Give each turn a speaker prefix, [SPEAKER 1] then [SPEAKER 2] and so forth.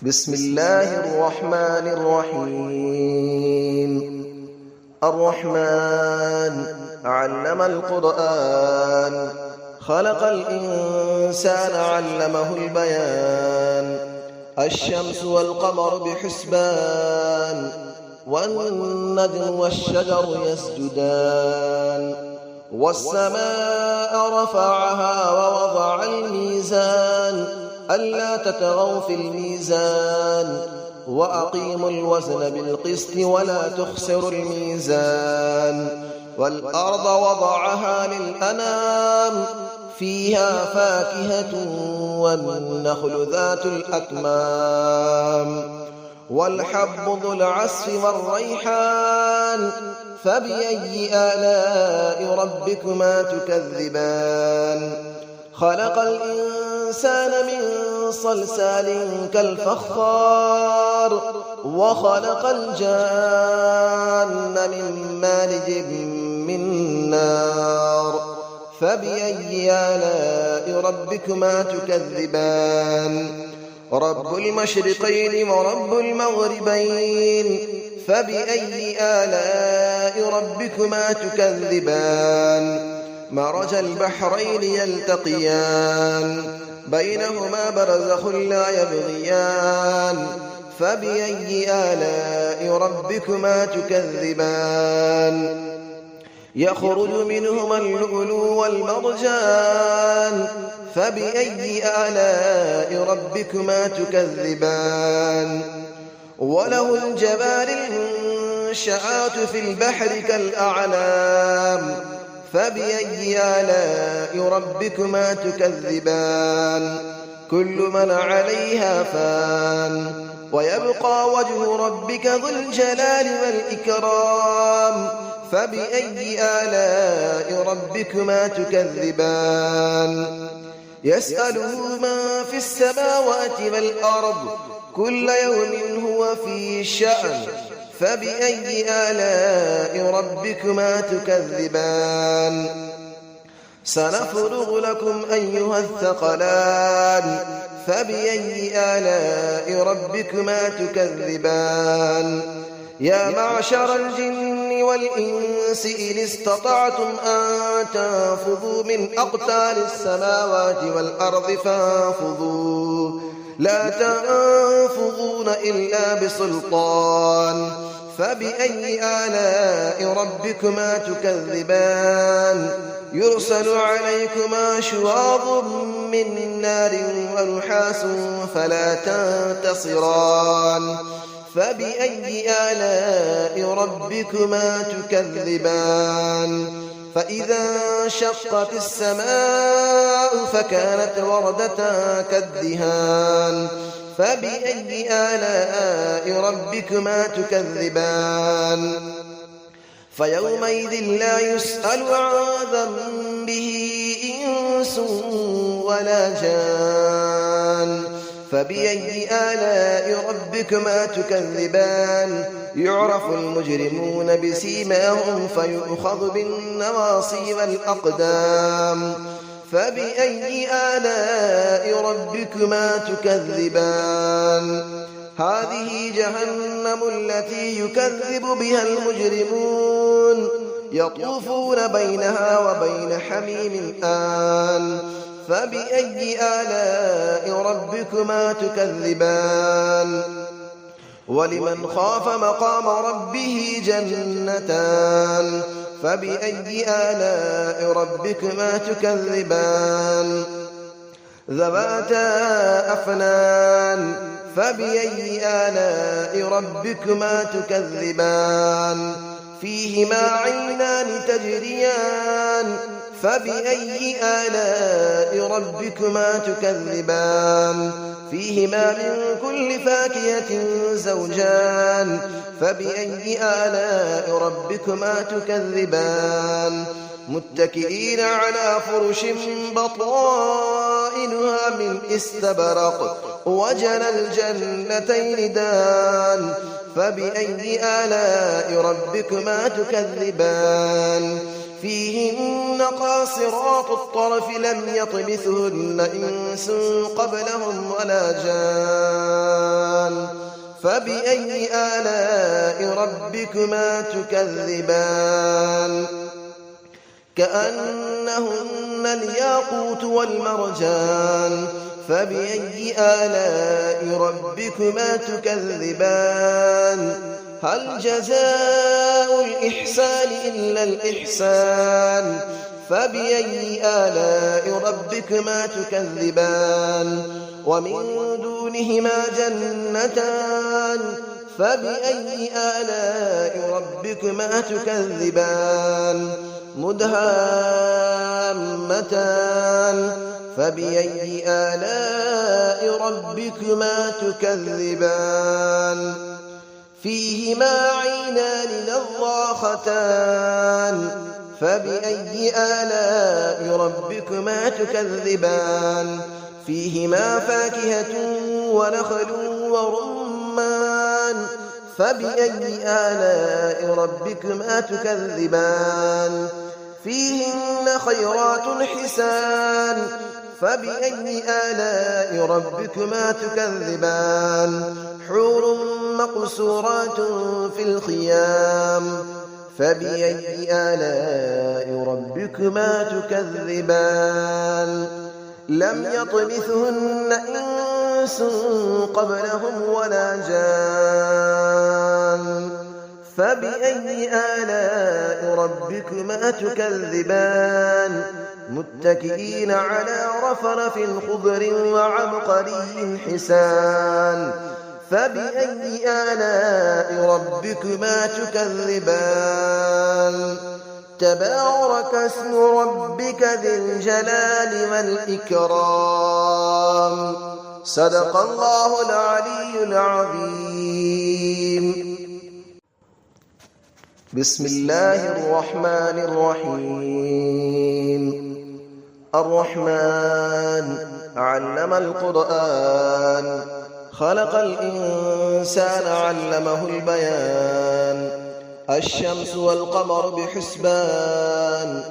[SPEAKER 1] بسم الله الرحمن الرحيم. الرحمن علم القرآن، خلق الإنسان علمه البيان. الشمس والقمر بحسبان، والنجم والشجر يسجدان. والسماء رفعها ووضع الميزان، ألا تطغوا في الميزان، وأقيموا الوزن بالقسط ولا تخسروا الميزان. والأرض وضعها للأنام، فيها فاكهة والنخل ذات الأكمام. والحب ذو العصف والريحان، فبأي آلاء ربكما تكذبان. خلق الإنسان من صلصال كالفخار، وخلق الجان من مارج من نار. فبأي آلاء ربكما تكذبان. رب المشرقين ورب المغربين، فبأي آلاء ربكما تكذبان. مرج البحرين يلتقيان، بينهما برزخ لا يبغيان. فبأي آلاء ربكما تكذبان. يخرج منهما اللؤلؤ والمرجان، فبأي آلاء ربكما تكذبان. وله الجوار المنشآت في البحر كالأعلام، فبأي آلاء ربكما تكذبان. كل من عليها فان، ويبقى وجه ربك ذو الجلال والإكرام. فبأي آلاء ربكما تكذبان. يسأله من في السماوات والأرض، كل يوم هو في شأن. فبأي آلاء ربكما تكذبان. سنفرغ لكم أيها الثقلان، فبأي آلاء ربكما تكذبان. يا معشر الجن والإنس إن استطعتم أن تنفذوا من أقطار السماوات والأرض فانفذوا، لا تنفذون إلا بسلطان. فبأي آلاء ربكما تكذبان. يرسل عليكما شواظ من نار ونحاس فلا تنتصران. فبأي آلاء ربكما تكذبان. فإذا انشقت السماء فكانت وردة كالدهان. فبأي آلاء ربكما تكذبان. فيومئذ لا يسأل عن ذنبه إنس ولا جان. فبأي آلاء ربكما تكذبان. يعرف المجرمون بسيماهم فيؤخذ بالنواصي والأقدام. فبأي آلاء ربكما تكذبان. هذه جهنم التي يكذب بها المجرمون، يطوفون بينها وبين حميم آن. فبأي آلاء ربكما تكذبان. ولمن خاف مقام ربه جنتان. فبأي آلاء ربكما تكذبان. ذواتا أفنان. فبأي آلاء ربكما تكذبان. فيهما عينان تجريان. فبأي آلاء ربكما تكذبان. فيهما من كل فاكهة زوجان. فبأي آلاء ربكما تكذبان. متكئين على فرش بطائنها من استبرق، وجنى الجنتين دان. فبأي آلاء ربكما تكذبان. فيهن قاصرات الطرف لم يطمثهن إنس قبلهم ولا جان. فبأي آلاء ربكما تكذبان كأنهن الياقوت والمرجان فبأي آلاء ربكما تكذبان هل جزاء الإحسان إلا الإحسان فبأي آلاء ربكما تكذبان ومن دونهما جنتان فبأي آلاء ربكما تكذبان مدهامتان فبأي آلاء ربكما تكذبان فيهما عينان نضاختان فبأي آلاء ربكما تكذبان فيهما فاكهة ونخل ورمان فبأي آلاء ربكما تكذبان فيهن خيرات حسان فبأي آلاء ربكما تكذبان حور مقصورات في الخيام فبأي آلاء ربكما تكذبان لم يطمثهن إنس قبلهم ولا جان فبأي آلاء ربكما تكذبان متكئين على رفرف خضر وعبقري حسان فبأي آلاء ربكما تكذبان تبارك اسم ربك ذي الجلال والإكرام صدق الله العلي العظيم بسم الله الرحمن الرحيم الرحمن علم القرآن خلق الإنسان علمه البيان الشمس والقمر بحسبان